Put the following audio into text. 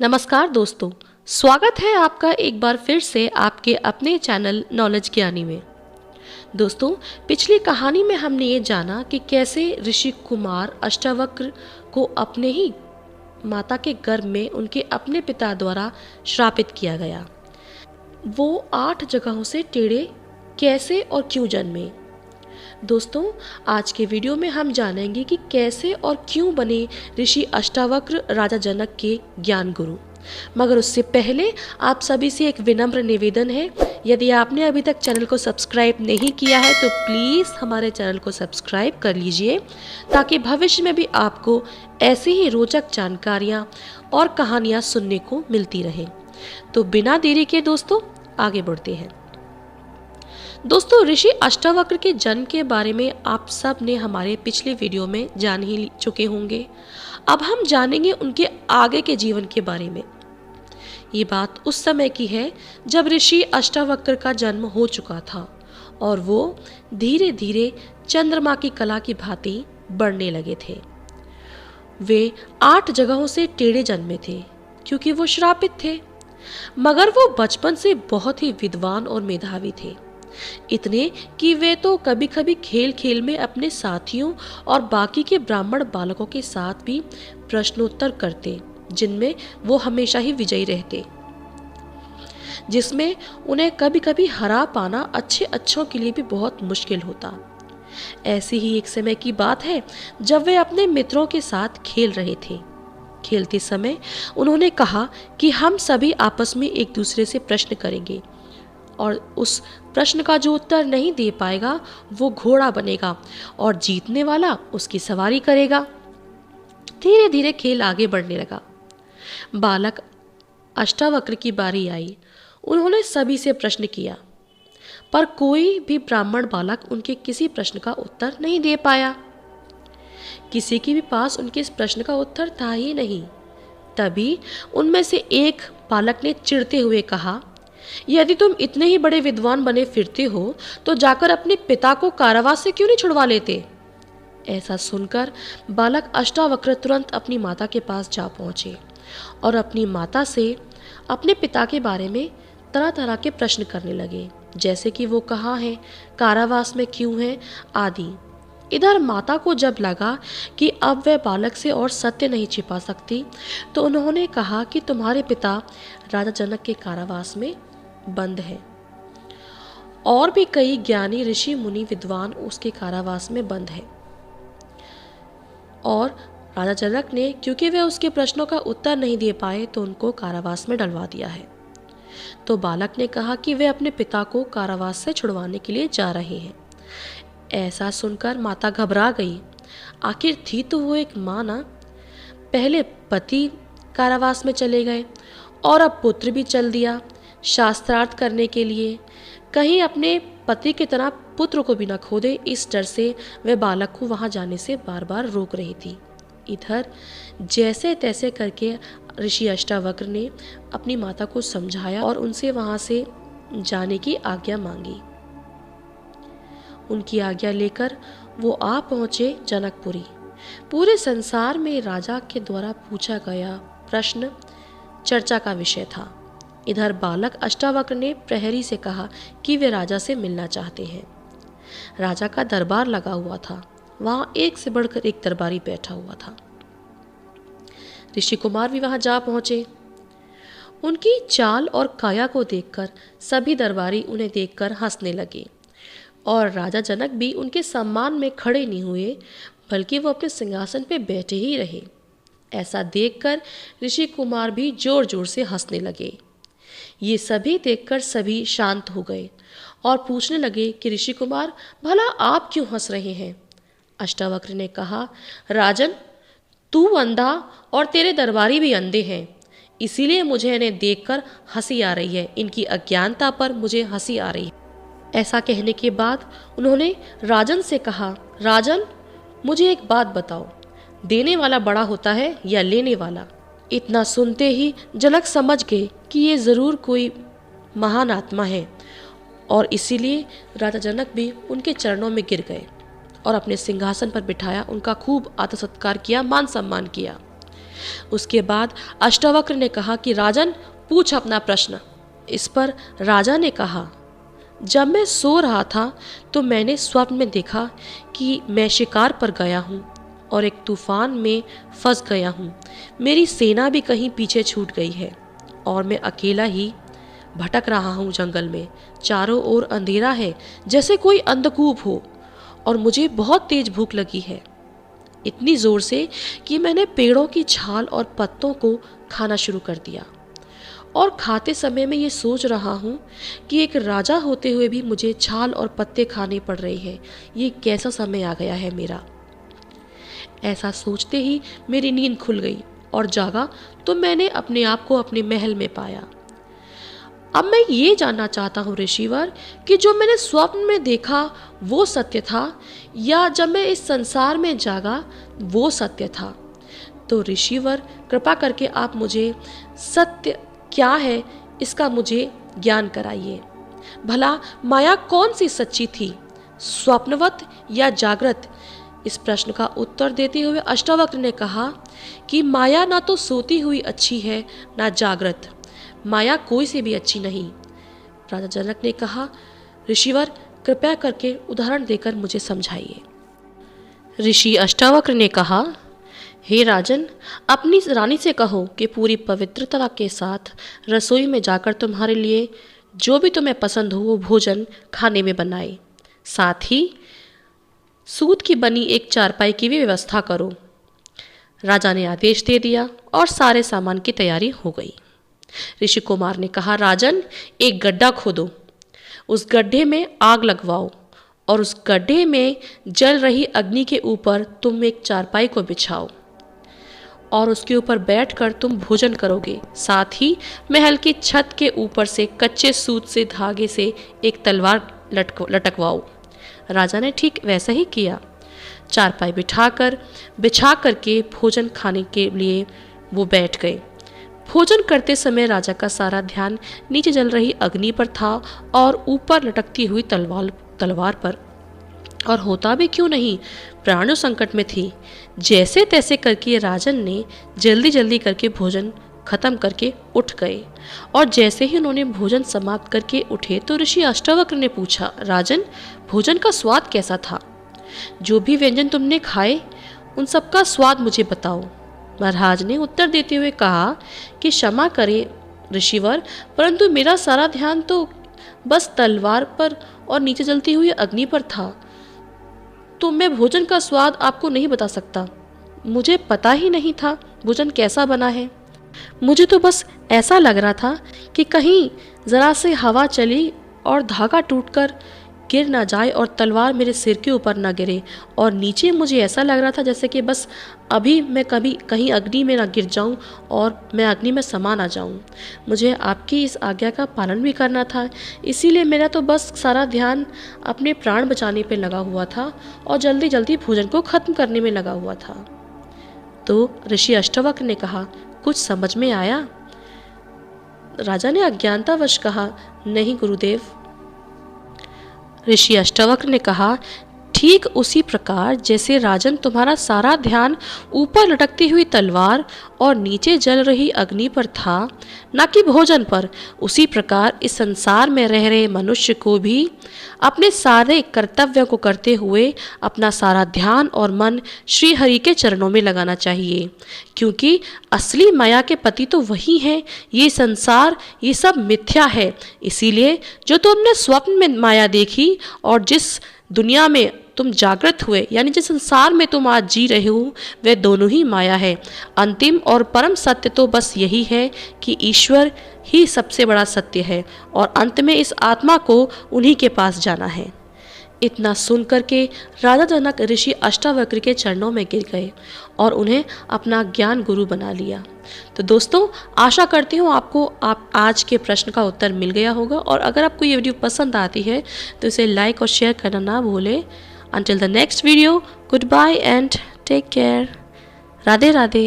नमस्कार दोस्तों, स्वागत है आपका एक बार फिर से आपके अपने चैनल नॉलेज ज्ञानी में। दोस्तों, पिछली कहानी में हमने ये जाना कि कैसे ऋषि कुमार अष्टावक्र को अपने ही माता के गर्भ में उनके अपने पिता द्वारा श्रापित किया गया। वो 8 जगहों से टेढ़े कैसे और क्यों जन्मे। दोस्तों, आज के वीडियो में हम जानेंगे कि कैसे और क्यों बने ऋषि अष्टावक्र राजा जनक के ज्ञान गुरु। मगर उससे पहले आप सभी से एक विनम्र निवेदन है, यदि आपने अभी तक चैनल को सब्सक्राइब नहीं किया है तो प्लीज़ हमारे चैनल को सब्सक्राइब कर लीजिए, ताकि भविष्य में भी आपको ऐसी ही रोचक जानकारियाँ और कहानियाँ सुनने को मिलती रहें। तो बिना देरी के दोस्तों आगे बढ़ते हैं। दोस्तों, ऋषि अष्टावक्र के जन्म के बारे में आप सब ने हमारे पिछले वीडियो में जान ही चुके होंगे। अब हम जानेंगे उनके आगे के जीवन के बारे में। ये बात उस समय की है जब ऋषि अष्टावक्र का जन्म हो चुका था और वो धीरे धीरे चंद्रमा की कला की भांति बढ़ने लगे थे। वे 8 जगहों से टेढ़े जन्मे थे क्योंकि वो श्रापित थे, मगर वो बचपन से बहुत ही विद्वान और मेधावी थे। इतने कि वे तो कभी कभी खेल खेल में अपने साथियों और बाकी के ब्राह्मण बालकों के साथ भी प्रश्नोत्तर करते, जिनमें वो हमेशा ही विजयी रहते, जिसमें उन्हें कभी कभी हरा पाना अच्छों के लिए भी बहुत मुश्किल होता। ऐसी ही एक समय की बात है जब वे अपने मित्रों के साथ खेल रहे थे। खेलते समय उन्होंने कहा कि हम सभी आपस में एक दूसरे से प्रश्न करेंगे और उस प्रश्न का जो उत्तर नहीं दे पाएगा वो घोड़ा बनेगा और जीतने वाला उसकी सवारी करेगा। धीरे धीरे खेल आगे बढ़ने लगा। बालक अष्टावक्र की बारी आई। उन्होंने सभी से प्रश्न किया, पर कोई भी ब्राह्मण बालक उनके किसी प्रश्न का उत्तर नहीं दे पाया। किसी के भी पास उनके इस प्रश्न का उत्तर था ही नहीं। तभी उनमें से एक बालक ने चिढ़ते हुए कहा, यदि तुम इतने ही बड़े विद्वान बने फिरते हो तो जाकर अपने पिता को कारावास से क्यों नहीं छुड़वा लेते। ऐसा सुनकर बालक अष्टावक्र तुरंत अपनी माता के पास जा पहुंचे और अपनी माता से अपने पिता के बारे में तरह तरह के प्रश्न करने लगे, जैसे कि वो कहाँ है, कारावास में क्यों है आदि। इधर माता को जब लगा कि अब वह बालक से और सत्य नहीं छिपा सकती, तो उन्होंने कहा कि तुम्हारे पिता राजा जनक के कारावास में बंद है और भी कई ज्ञानी ऋषि मुनि विद्वान उसके कारावास में बंद है, और राजा जनक ने क्योंकि वे उसके प्रश्नों का उत्तर नहीं दे पाए तो उनको कारावास में डलवा दिया है। तो बालक ने कहा कि वे अपने पिता को कारावास से छुड़वाने के लिए जा रहे हैं। ऐसा सुनकर माता घबरा गई। आखिर थी तो वो एक माँ ना। पहले पति कारावास में चले गए और अब पुत्र भी चल दिया शास्त्रार्थ करने के लिए। कहीं अपने पति की तरह पुत्र को भी न खो दे, इस डर से वह बालक को वहां जाने से बार बार रोक रही थी। इधर जैसे तैसे करके ऋषि अष्टावक्र ने अपनी माता को समझाया और उनसे वहां से जाने की आज्ञा मांगी। उनकी आज्ञा लेकर वो आ पहुंचे जनकपुरी। पूरे संसार में राजा के द्वारा पूछा गया प्रश्न चर्चा का विषय था। इधर बालक अष्टावक्र ने प्रहरी से कहा कि वे राजा से मिलना चाहते हैं। राजा का दरबार लगा हुआ था। वहां एक से बढ़कर एक दरबारी बैठा हुआ था। ऋषि कुमार भी वहां जा पहुंचे। उनकी चाल और काया को देखकर सभी दरबारी उन्हें देखकर हंसने लगे और राजा जनक भी उनके सम्मान में खड़े नहीं हुए, बल्कि वो अपने सिंहासन पे बैठे ही रहे। ऐसा देखकर ऋषि कुमार भी जोर जोर से हंसने लगे। ये सभी देखकर सभी शांत हो गए और पूछने लगे कि ऋषि कुमार, भला आप क्यों हंस रहे हैं। अष्टावक्र ने कहा, राजन, तू अंधा और तेरे दरबारी भी अंधे हैं, इसीलिए मुझे इन्हें देखकर हंसी आ रही है। इनकी अज्ञानता पर मुझे हंसी आ रही है। ऐसा कहने के बाद उन्होंने राजन से कहा, राजन, मुझे एक बात बताओ, देने वाला बड़ा होता है या लेने वाला। इतना सुनते ही जनक समझ गए कि ये ज़रूर कोई महान आत्मा है, और इसीलिए राजा जनक भी उनके चरणों में गिर गए और अपने सिंहासन पर बिठाया। उनका खूब आदर सत्कार किया, मान सम्मान किया। उसके बाद अष्टावक्र ने कहा कि राजन, पूछ अपना प्रश्न। इस पर राजा ने कहा, जब मैं सो रहा था तो मैंने स्वप्न में देखा कि मैं शिकार पर गया हूँ और एक तूफान में फंस गया हूँ। मेरी सेना भी कहीं पीछे छूट गई है और मैं अकेला ही भटक रहा हूँ जंगल में। चारों ओर अंधेरा है जैसे कोई अंधकूप हो और मुझे बहुत तेज भूख लगी है, इतनी ज़ोर से कि मैंने पेड़ों की छाल और पत्तों को खाना शुरू कर दिया। और खाते समय मैं ये सोच रहा हूँ कि एक राजा होते हुए भी मुझे छाल और पत्ते खाने पड़ रहे हैं। ये कैसा समय आ गया है मेरा। ऐसा सोचते ही मेरी नींद खुल गई और जागा तो मैंने अपने आप को अपने महल में पाया। अब मैं ये जानना चाहता हूँ ऋषिवर कि जो मैंने स्वप्न में देखा वो सत्य था या जब मैं इस संसार में जागा वो सत्य था। तो ऋषिवर, कृपा करके आप मुझे सत्य क्या है इसका मुझे ज्ञान कराइए। भला माया कौन सी सच्ची थी, स्वप्नवत या जागृत? इस प्रश्न का उत्तर देते हुए अष्टावक्र ने कहा कि माया ना तो सोती हुई अच्छी है ना जागृत, माया कोई से भी अच्छी नहीं। राजा जनक ने कहा, ऋषिवर कृपया करके उदाहरण देकर मुझे समझाइए। ऋषि अष्टावक्र ने कहा, हे राजन, अपनी रानी से कहो कि पूरी पवित्रता के साथ रसोई में जाकर तुम्हारे लिए जो भी तुम्हें पसंद हो वो भोजन खाने में बनाए। साथ ही सूत की बनी एक चारपाई की भी व्यवस्था करो। राजा ने आदेश दे दिया और सारे सामान की तैयारी हो गई। ऋषि कुमार ने कहा, राजन, एक गड्ढा खोदो, उस गड्ढे में आग लगवाओ और उस गड्ढे में जल रही अग्नि के ऊपर तुम एक चारपाई को बिछाओ और उसके ऊपर बैठकर तुम भोजन करोगे। साथ ही महल की छत के ऊपर से कच्चे सूत से धागे से एक तलवार लटकवाओ। राजा ने ठीक वैसा ही किया। चारपाई बिछा करके भोजन खाने के लिए वो बैठ गए। भोजन करते समय राजा का सारा ध्यान नीचे जल रही अग्नि पर था और ऊपर लटकती हुई तलवार पर। और होता भी क्यों नहीं, प्राणों संकट में थी। जैसे तैसे करके राजन ने जल्दी जल्दी करके भोजन खत्म करके उठ गए और जैसे ही उन्होंने भोजन समाप्त करके उठे तो ऋषि अष्टावक्र ने पूछा, राजन, भोजन का स्वाद कैसा था? जो भी व्यंजन तुमने खाए उन सबका स्वाद मुझे बताओ। महाराज ने उत्तर देते हुए कहा कि क्षमा करें ऋषिवर, परंतु मेरा सारा ध्यान तो बस तलवार पर और नीचे जलती हुई अग्नि पर था, तो मैं भोजन का स्वाद आपको नहीं बता सकता। मुझे पता ही नहीं था भोजन कैसा बना है। मुझे तो बस ऐसा लग रहा था कि कहीं ज़रा से हवा चली और धागा टूटकर गिर ना जाए और तलवार मेरे सिर के ऊपर ना गिरे, और नीचे मुझे ऐसा लग रहा था जैसे कि बस अभी मैं कभी कहीं अग्नि में ना गिर जाऊं और मैं अग्नि में समा ना जाऊं। मुझे आपकी इस आज्ञा का पालन भी करना था, इसीलिए मेरा तो बस सारा ध्यान अपने प्राण बचाने पे लगा हुआ था और जल्दी जल्दी भोजन को ख़त्म करने में लगा हुआ था। तो ऋषि अष्टावक्र ने कहा, कुछ समझ में आया? राजा ने अज्ञानतावश कहा, नहीं गुरुदेव। ऋषि अष्टावक्र ने कहा, ठीक उसी प्रकार जैसे राजन तुम्हारा सारा ध्यान ऊपर लटकती हुई तलवार और नीचे जल रही अग्नि पर था, न कि भोजन पर, उसी प्रकार इस संसार में रह रहे मनुष्य को भी अपने सारे कर्तव्यों को करते हुए अपना सारा ध्यान और मन श्री हरि के चरणों में लगाना चाहिए, क्योंकि असली माया के पति तो वही हैं। ये संसार, ये सब मिथ्या है। इसीलिए जो तुमने स्वप्न में माया देखी और जिस दुनिया में तुम जागृत हुए, यानी जिस संसार में तुम आज जी रहे हो, वह दोनों ही माया है। अंतिम और परम सत्य तो बस यही है कि ईश्वर ही सबसे बड़ा सत्य है और अंत में इस आत्मा को उन्हीं के पास जाना है। इतना सुन करके राजा जनक ऋषि अष्टावक्र के चरणों में गिर गए और उन्हें अपना ज्ञान गुरु बना लिया। तो दोस्तों, आशा करती हूँ आपको आज के प्रश्न का उत्तर मिल गया होगा, और अगर आपको ये वीडियो पसंद आती है तो इसे लाइक और शेयर करना ना भूलें। Until the next video, goodbye and take care. Radhe Radhe.